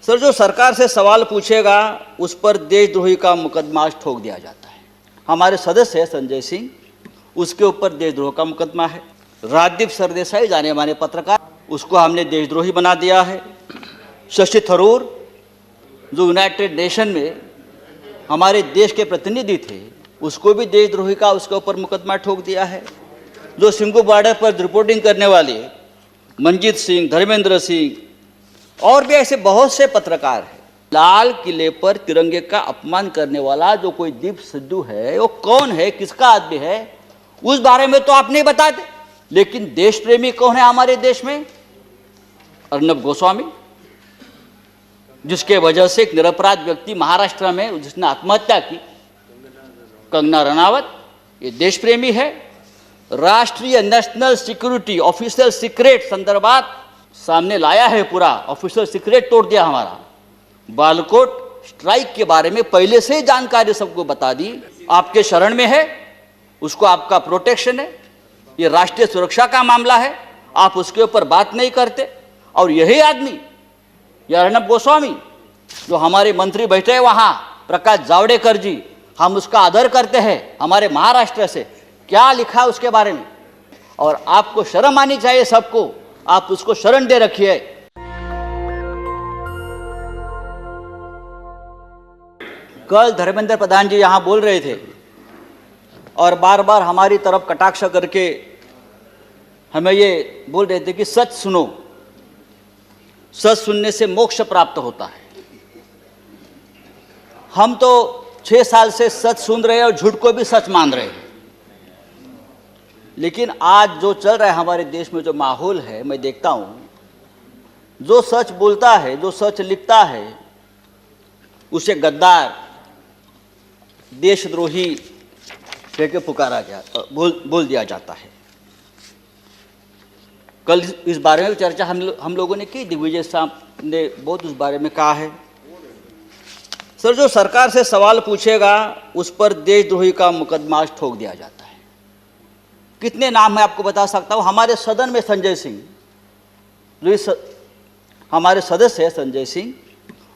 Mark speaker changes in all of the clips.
Speaker 1: Sir, जो सरकार से सवाल पूछेगा उस पर देशद्रोही का मुकदमा ठोक दिया जाता है। हमारे सदस्य है संजय सिंह, उसके ऊपर देशद्रोह का मुकदमा है। राजदीप सरदेसाई जाने माने पत्रकार, उसको हमने देशद्रोही बना दिया है। शशि थरूर जो यूनाइटेड नेशन में हमारे देश के प्रतिनिधि थे, उसको भी देशद्रोही का उसके ऊपर मुकदमा ठोक दिया है। जो सिंघू बॉर्डर पर रिपोर्टिंग करने वाले मंजीत सिंह, धर्मेंद्र सिंह और भी ऐसे बहुत से पत्रकार हैं। लाल किले पर तिरंगे का अपमान करने वाला जो कोई दीप सिद्धू है, वो कौन है, किसका आदमी है, उस बारे में तो आप नहीं बताते। लेकिन देश प्रेमी कौन है हमारे देश में? अर्नब गोस्वामी, जिसके वजह से एक निरपराध व्यक्ति महाराष्ट्र में जिसने आत्महत्या की, कंगना रनावत, ये देश प्रेमी है। राष्ट्रीय नेशनल सिक्योरिटी ऑफिशियल सीक्रेट संदर्भात सामने लाया है, पूरा ऑफिशियल सीक्रेट तोड़ दिया हमारा। बालकोट स्ट्राइक के बारे में पहले से ही जानकारी सबको बता दी, आपके शरण में है, उसको आपका प्रोटेक्शन है, ये राष्ट्रीय सुरक्षा का मामला है, आप उसके ऊपर बात नहीं करते। और यही आदमी, ये अर्नब गोस्वामी, जो हमारे मंत्री बैठे हैं वहाँ, प्रकाश जावड़ेकर जी, हम उसका आदर करते हैं, हमारे महाराष्ट्र से, क्या लिखा उसके बारे में। और आपको शर्म आनी चाहिए सबको, आप उसको शरण दे रखिए। कल धर्मेंद्र प्रधान जी यहां बोल रहे थे और बार बार हमारी तरफ कटाक्ष करके हमें ये बोल रहे थे कि सच सुनो, सच सुनने से मोक्ष प्राप्त होता है। हम तो 6 साल से सच सुन रहे हैं और झूठ को भी सच मान रहे हैं। लेकिन आज जो चल रहा है हमारे देश में, जो माहौल है, मैं देखता हूं, जो सच बोलता है, जो सच लिखता है, उसे गद्दार, देशद्रोही कह के पुकारा गया, बोल दिया जाता है। कल इस बारे में चर्चा हम लोगों ने की, दिग्विजय साहब ने बहुत उस बारे में कहा है। सर, जो सरकार से सवाल पूछेगा उस पर देशद्रोही का मुकदमा ठोक दिया जाता है। कितने नाम है आपको बता सकता हूं। हमारे सदन में संजय सिंह, जो हमारे सदस्य है संजय सिंह,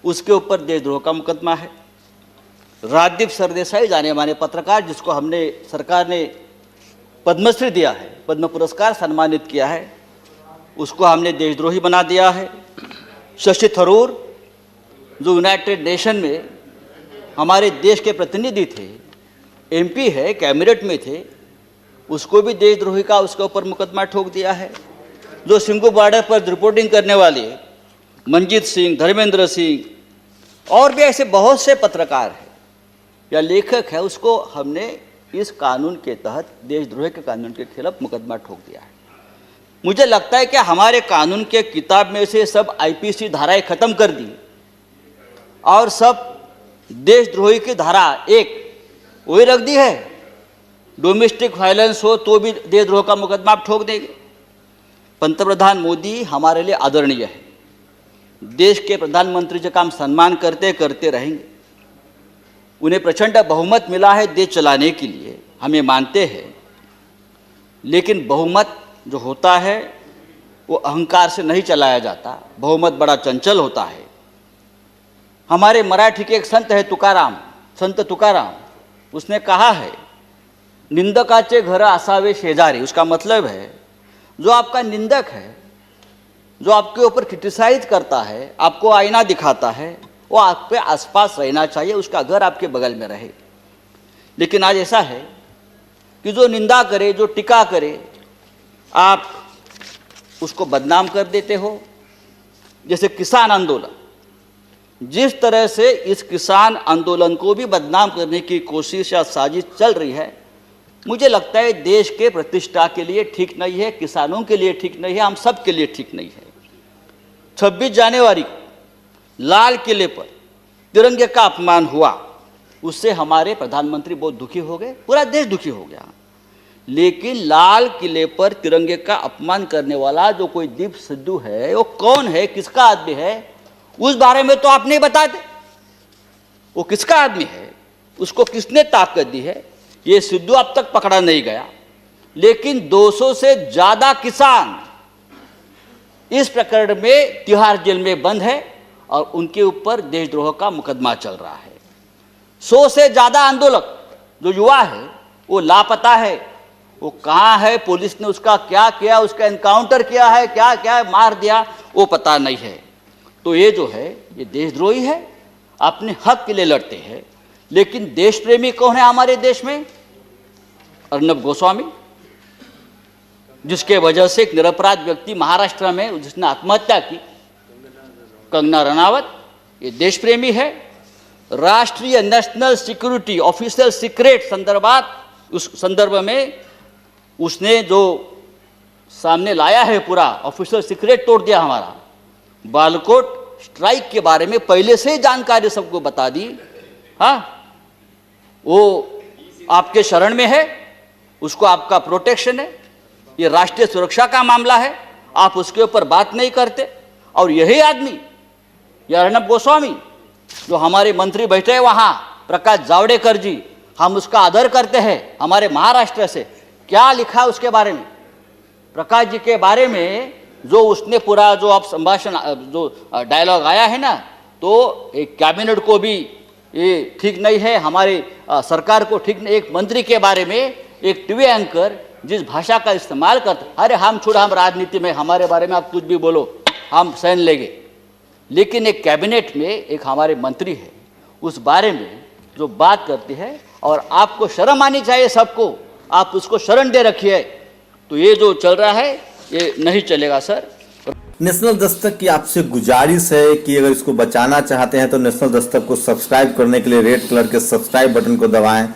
Speaker 1: उसके ऊपर देशद्रोह का मुकदमा है। राजदीप सरदेसाई जाने माने पत्रकार, जिसको हमने सरकार ने पद्मश्री दिया है, पद्म पुरस्कार सम्मानित किया है, उसको हमने देशद्रोही बना दिया है। शशि थरूर जो यूनाइटेड नेशन में हमारे देश के प्रतिनिधि थे, एमपी है, कैबिनेट में थे, उसको भी देशद्रोही का उसके ऊपर मुकदमा ठोक दिया है। जो सिंघू बॉर्डर पर रिपोर्टिंग करने वाले मंजीत सिंह, धर्मेंद्र सिंह और भी ऐसे बहुत से पत्रकार हैं या लेखक है, उसको हमने इस कानून के तहत, देशद्रोह के कानून के खिलाफ मुकदमा ठोक दिया है। मुझे लगता है कि हमारे कानून के किताब में से सब आईपीसी धाराएं खत्म कर दी और सब देशद्रोही की धारा एक वही रख दी है। डोमेस्टिक वायलेंस हो तो भी देशद्रोह का मुकदमा आप ठोक देंगे। पंतप्रधान मोदी हमारे लिए आदरणीय है, देश के प्रधानमंत्री का हम सम्मान करते करते रहेंगे। उन्हें प्रचंड बहुमत मिला है देश चलाने के लिए, हमें मानते हैं। लेकिन बहुमत जो होता है वो अहंकार से नहीं चलाया जाता, बहुमत बड़ा चंचल होता है। हमारे मराठी के एक संत है तुकाराम, संत तुकाराम, उसने कहा है, निंदकाचे घर असावे शेजारी। उसका मतलब है, जो आपका निंदक है, जो आपके ऊपर क्रिटिसाइज करता है, आपको आईना दिखाता है, वो आपके आसपास रहना चाहिए, उसका घर आपके बगल में रहे। लेकिन आज ऐसा है कि जो निंदा करे, जो टीका करे, आप उसको बदनाम कर देते हो। जैसे किसान आंदोलन, जिस तरह से इस किसान आंदोलन को भी बदनाम करने की कोशिश या साजिश चल रही है, मुझे लगता है देश के प्रतिष्ठा के लिए ठीक नहीं है, किसानों के लिए ठीक नहीं है, हम सब के लिए ठीक नहीं है। 26 जनवरी को लाल किले पर तिरंगे का अपमान हुआ, उससे हमारे प्रधानमंत्री बहुत दुखी हो गए, पूरा देश दुखी हो गया। लेकिन लाल किले पर तिरंगे का अपमान करने वाला जो कोई दीप सिद्धू है, वो कौन है, किसका आदमी है, उस बारे में तो आप नहीं बताते। वो किसका आदमी है, उसको किसने ताकत दी है, ये सिद्धू अब तक पकड़ा नहीं गया। लेकिन 200 से ज्यादा किसान इस प्रकरण में तिहाड़ जेल में बंद है और उनके ऊपर देशद्रोह का मुकदमा चल रहा है। 100 से ज़्यादा आंदोलक जो युवा है वो लापता है। वो कहाँ है, पुलिस ने उसका क्या किया, उसका एनकाउंटर किया है, क्या क्या मार दिया, वो पता नहीं है। तो ये जो है ये देशद्रोही है, अपने हक के लिए लड़ते हैं। लेकिन देश प्रेमी कौन है हमारे देश में? अर्नब गोस्वामी, जिसके वजह से एक निरपराध व्यक्ति महाराष्ट्र में जिसने आत्महत्या की, कंगना रनावत, ये देश प्रेमी है। राष्ट्रीय नेशनल सिक्योरिटी ऑफिशियल सीक्रेट संदर्भात, उस संदर्भ में उसने जो सामने लाया है पूरा ऑफिशियल सीक्रेट तोड़ दिया हमारा। बालाकोट स्ट्राइक के बारे में पहले से ही जानकारी सबको बता दी। हाँ, वो आपके शरण में है, उसको आपका प्रोटेक्शन है, ये राष्ट्रीय सुरक्षा का मामला है, आप उसके ऊपर बात नहीं करते। और यही आदमी, यह अर्नब गोस्वामी जो हमारे मंत्री बैठे हैं वहाँ, प्रकाश जावड़ेकर जी, हम उसका आदर करते हैं, हमारे महाराष्ट्र से, क्या लिखा है उसके बारे में, प्रकाश जी के बारे में जो उसने पूरा जो आप संभाषण जो डायलॉग आया है ना, तो एक कैबिनेट को भी ये ठीक नहीं है, हमारे सरकार को ठीक नहीं। एक मंत्री के बारे में एक टीवी एंकर जिस भाषा का इस्तेमाल करते, अरे हम छोड़, हम राजनीति में, हमारे बारे में आप कुछ भी बोलो हम सहन लेंगे। लेकिन एक कैबिनेट में एक हमारे मंत्री है, उस बारे में जो बात करती है, और आपको शर्म आनी चाहिए सबको, आप उसको शरण दे रखिए। तो ये जो चल रहा है ये नहीं चलेगा सर।
Speaker 2: नेशनल दस्तक की आपसे गुजारिश है कि अगर इसको बचाना चाहते हैं तो नेशनल दस्तक को सब्सक्राइब करने के लिए रेड कलर के सब्सक्राइब बटन को दबाएं,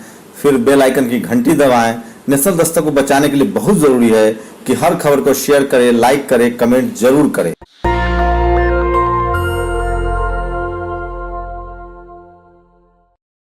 Speaker 2: फिर बेल आइकन की घंटी दबाएं। नेशनल दस्तक को बचाने के लिए बहुत जरूरी है कि हर खबर को शेयर करें, लाइक करें, कमेंट जरूर करें।